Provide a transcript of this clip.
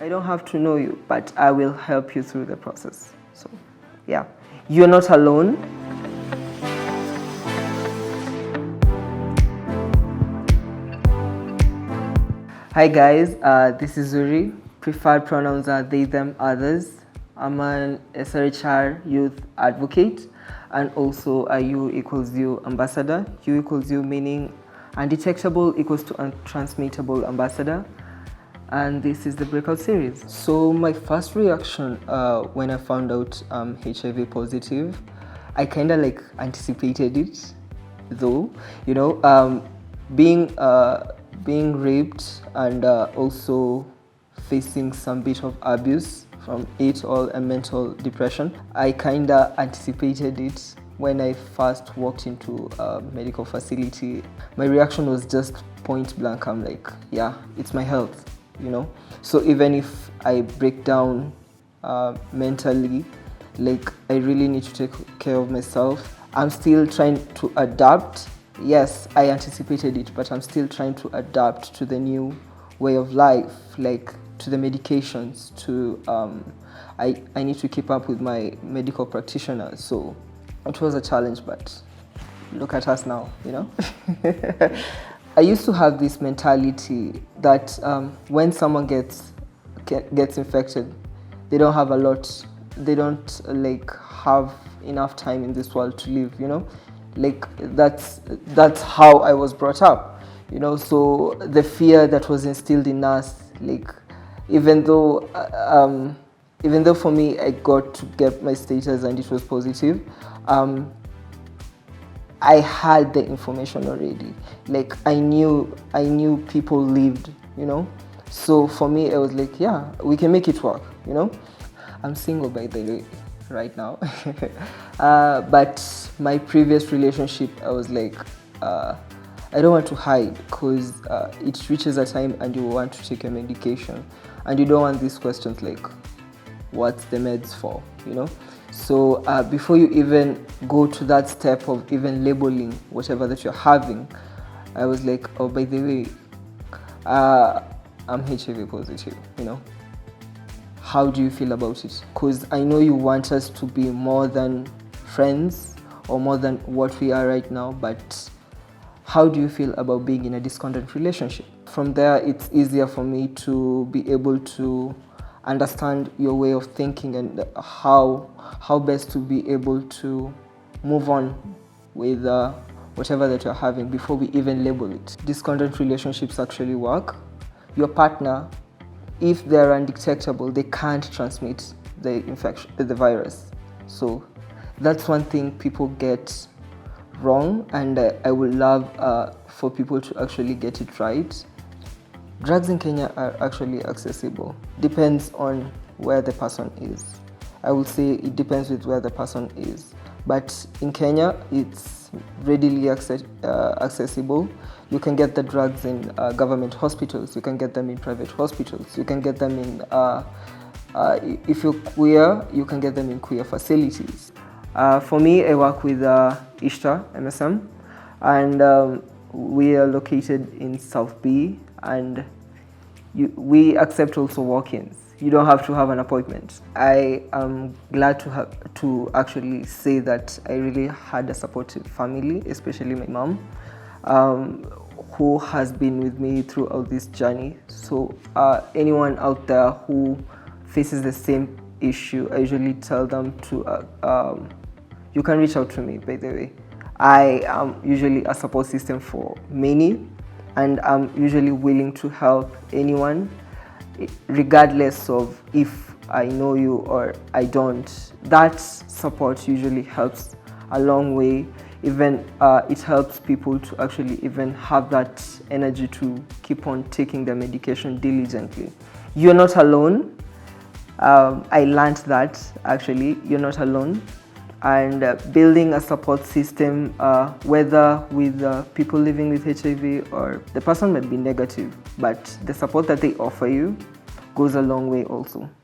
I don't have to know you, but I will help you through the process. So, yeah, you're not alone. Hi guys, this is Zurih. Preferred pronouns are they, them, others. I'm an SRHR youth advocate and also a U equals U ambassador. U equals U meaning undetectable equals to untransmittable ambassador. And this is the breakout series. So my first reaction when I found out I'm HIV positive, I kind of like anticipated it, though, you know, being raped and also facing some bit of abuse from it all and mental depression. I kind of anticipated it when I first walked into a medical facility. My reaction was just point blank. I'm like, yeah, it's my health, you know. So even if I break down mentally, like I really need to take care of myself. I'm still trying to adapt. Yes, I anticipated it, but I'm still trying to adapt to the new way of life, like to the medications, to I need to keep up with my medical practitioner. So it was a challenge, but look at us now, you know. I used to have this mentality that when someone gets infected, they don't have a lot. They don't like have enough time in this world to live, you know. Like that's how I was brought up, you know. So the fear that was instilled in us, like even though for me I got to get my status and it was positive, I had the information already. Like I knew people lived, you know. So for me, I was like, yeah, we can make it work, you know. I'm single, by the way, right now. But my previous relationship, I was like, I don't want to hide because it reaches a time and you want to take a medication and you don't want these questions like, what's the meds for, you know? So before you even go to that step of even labeling whatever that you're having, I was like, oh, by the way, I'm HIV positive, you know? How do you feel about it? Because I know you want us to be more than friends or more than what we are right now, but how do you feel about being in a discordant relationship? From there, it's easier for me to be able to understand your way of thinking and how best to be able to move on with whatever that you're having before we even label it. Discordant relationships actually work. Your partner, if they're undetectable, they can't transmit the infection, the virus. So that's one thing people get wrong, and I would love for people to actually get it right. Drugs in Kenya are actually accessible. Depends on where the person is. I would say it depends with where the person is. But in Kenya, it's readily accessible. You can get the drugs in government hospitals. You can get them in private hospitals. You can get them in, if you're queer, you can get them in queer facilities. For me, I work with Ishtar MSM, and we are located in South B, and we accept also walk-ins. You don't have to have an appointment. I am glad to actually say that I really had a supportive family, especially my mom, who has been with me throughout this journey. So anyone out there who faces the same issue, I usually tell them to, you can reach out to me, by the way. I am usually a support system for many, and I'm usually willing to help anyone, regardless of if I know you or I don't. That support usually helps a long way. Even it helps people to actually even have that energy to keep on taking their medication diligently. You're not alone. I learned that actually, you're not alone. And building a support system, whether with people living with HIV or the person might be negative, but the support that they offer you goes a long way also.